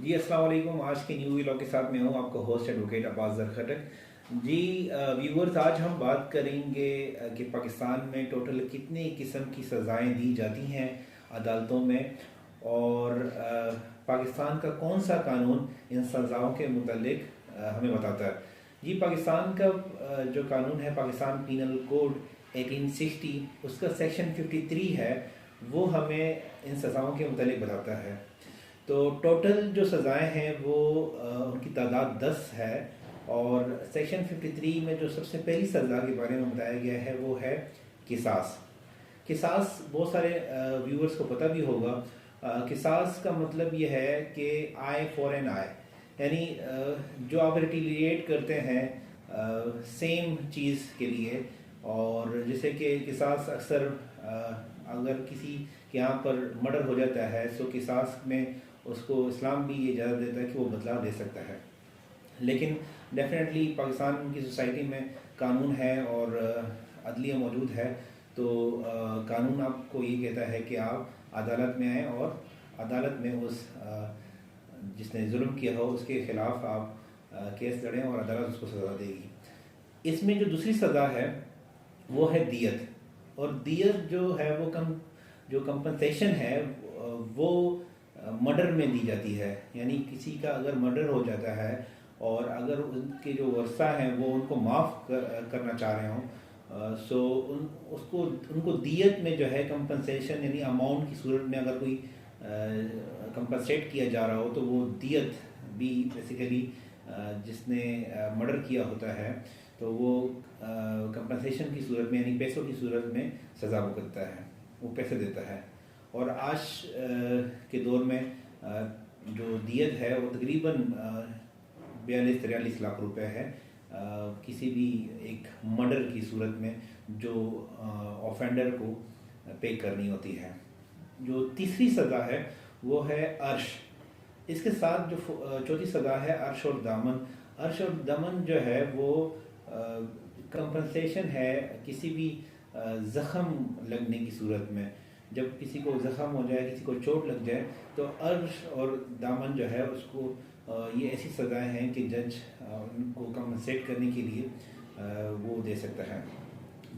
जी अस्सलाम वालेकुम। आज के न्यू व्लॉग के साथ मैं हूँ आपका होस्ट एडवोकेट अब्बास खटक। जी व्यूवर्स, आज हम बात करेंगे कि पाकिस्तान में टोटल कितने किस्म की सज़ाएं दी जाती हैं अदालतों में, और पाकिस्तान का कौन सा कानून इन सज़ाओं के मुतालिक हमें बताता है। जी पाकिस्तान का जो कानून है, पाकिस्तान पीनल कोड 1860, उसका सेक्शन 53 है, वो हमें इन सज़ाओं के मुतालिक बताता है। तो टोटल जो सज़ाएं हैं वो उनकी तादाद 10 है, और सेक्शन 53 में जो सबसे पहली सज़ा के बारे में बताया गया है वो है किसास। किसास बहुत सारे व्यूअर्स को पता भी होगा। किसास का मतलब ये है कि आई फॉर एन आई, यानी जो आप रिटिलिएट करते हैं सेम चीज़ के लिए। और जैसे कि किसास अक्सर अगर किसी के यहाँ पर मर्डर हो जाता है तो किसास में उसको इस्लाम भी ये इजाज़त देता है कि वो बदला दे सकता है। लेकिन डेफिनेटली पाकिस्तान की सोसाइटी में कानून है और अदलिया मौजूद है, तो कानून आपको ये कहता है कि आप अदालत में आएँ और अदालत में उस जिसने जुल्म किया हो उसके ख़िलाफ़ आप केस लड़ें और अदालत उसको सज़ा देगी। इसमें जो दूसरी सज़ा है वो है दियत। और दियत जो है वो जो कंपनसेशन है वो मर्डर में दी जाती है। यानी किसी का अगर मर्डर हो जाता है और अगर उनके जो वर्सा हैं वो उनको माफ़ करना चाह रहे हों, सो उसको उनको दियत में जो है कंपनसेशन यानी अमाउंट की सूरत में अगर कोई कंपनसेट किया जा रहा हो तो वो दियत भी बेसिकली जिसने मर्डर किया होता है तो वो कंपनसेशन की सूरत में यानी पैसों की सूरत में सज़ा भुगतता है, वो पैसे देता है। और आज के दौर में जो दियत है वो तकरीबन 42-43 लाख रुपए है किसी भी एक मर्डर की सूरत में जो ऑफेंडर को पे करनी होती है। जो तीसरी सज़ा है वो है अर्श। इसके साथ जो चौथी सज़ा है अर्श और दामन। अर्श और दमन जो है वो कंपनसेशन है किसी भी ज़ख़म लगने की सूरत में। जब किसी को ज़ख़म हो जाए, किसी को चोट लग जाए, तो अर्श और दामन जो है उसको ये ऐसी सज़ाएं हैं कि जज उनको कंपनसेट करने के लिए वो दे सकता है।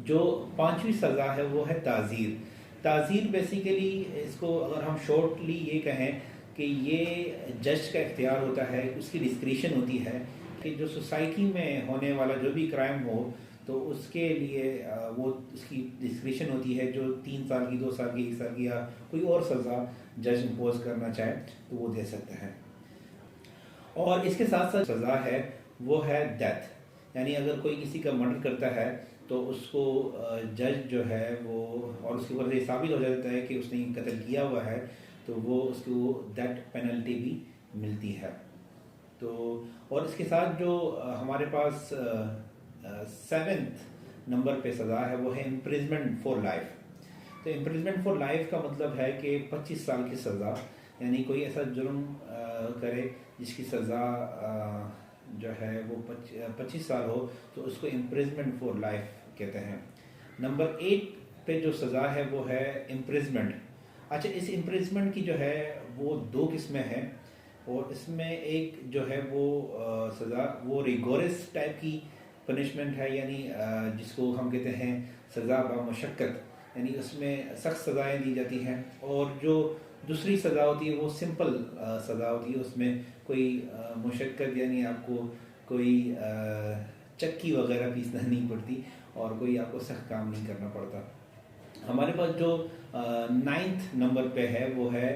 जो पांचवी सज़ा है वो है ताज़ीर। ताज़ीर बेसिकली इसको अगर हम शॉर्टली ये कहें कि ये जज का इख्तियार होता है, उसकी डिस्क्रिशन होती है कि जो सोसाइटी में होने वाला जो भी क्राइम हो तो उसके लिए वो उसकी डिस्क्रिशन होती है। जो 3 साल की, 2 साल की, 1 साल की या कोई और सज़ा जज इम्पोज करना चाहे तो वो दे सकता है। और इसके साथ साथ सज़ा है वो है डेथ। यानी अगर कोई किसी का मर्डर करता है तो उसको जज जो है वो, और उसके ऊपर ये साबित हो जाता है कि उसने कत्ल किया हुआ है, तो वो उसको डेथ पेनल्टी भी मिलती है। तो और इसके साथ जो हमारे पास 7th नंबर पे सज़ा है वो है इम्प्रिजमेंट फॉर लाइफ। तो इम्प्रिजमेंट फॉर लाइफ का मतलब है कि 25 साल की सज़ा, यानी कोई ऐसा जुर्म करे जिसकी सज़ा जो है वो 25 साल हो तो उसको इम्प्रिजमेंट फॉर लाइफ कहते हैं। नंबर 8 पे जो सज़ा है वो है इम्प्रिजमेंट। अच्छा, इस इम्प्रिजमेंट की जो है वो 2 किस्में हैं, और इसमें एक जो है वो सज़ा वो रिगोरस टाइप की पनिशमेंट है, यानी जिसको हम कहते हैं सज़ा बमुशक्कत, यानी उसमें सख्त सज़ाएं दी जाती हैं। और जो दूसरी सज़ा होती है वो सिंपल सज़ा होती है, उसमें कोई मुशक्कत यानी आपको कोई चक्की वगैरह पीसना नहीं पड़ती और कोई आपको सख्त काम नहीं करना पड़ता। हमारे पास जो 9th नंबर पे है वो है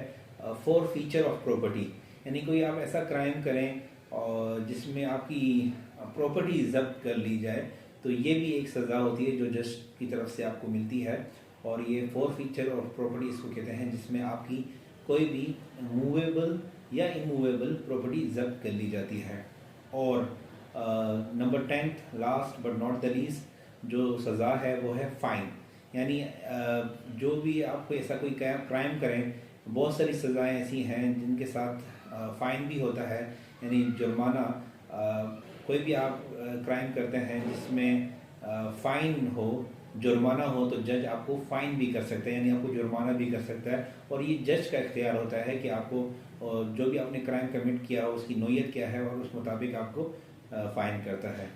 फॉर फीचर ऑफ प्रॉपर्टी। यानी कोई आप ऐसा क्राइम करें और जिसमें आपकी प्रॉपर्टी जब्त कर ली जाए, तो ये भी एक सज़ा होती है जो जज की तरफ से आपको मिलती है। और ये फॉर फीचर ऑफ प्रॉपर्टी इसको कहते हैं, जिसमें आपकी कोई भी मूवेबल या इमूवेबल प्रॉपर्टी जब्त कर ली जाती है। और number 10th last but not the least जो सज़ा है वो है फ़ाइन। यानी जो भी आप कोई ऐसा कोई क्राइम करें, बहुत सारी सज़ाएं ऐसी हैं जिनके साथ फ़ाइन भी होता है, यानी जुर्माना। कोई भी आप क्राइम करते हैं जिसमें फ़ाइन हो जुर्माना हो तो जज आपको फाइन भी कर सकता है, यानी आपको जुर्माना भी कर सकता है। और ये जज का इख्तियार होता है कि आपको जो भी आपने क्राइम कमिट किया हो उसकी नोयत क्या है और उस मुताबिक आपको फ़ाइन करता है।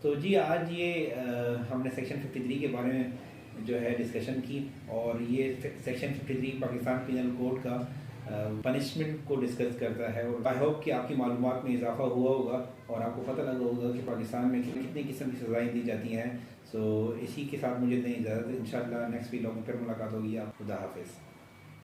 तो जी आज ये हमने सेक्शन 53 के बारे में जो है डिस्कशन की, और ये सेक्शन 53 पाकिस्तान पिनल कोड का पनिशमेंट को डिस्कस करता है। और आई होप कि आपकी मालूमात में इजाफा हुआ होगा और आपको पता लगा होगा कि पाकिस्तान में कितनी किस्म की सज़ाएँ दी जाती हैं। सो इसी के साथ मुझे दें इजाज़त। इंशाल्लाह नेक्स्ट वीडियो में फिर मुलाकात होगी। आप खुदा हाफिज़।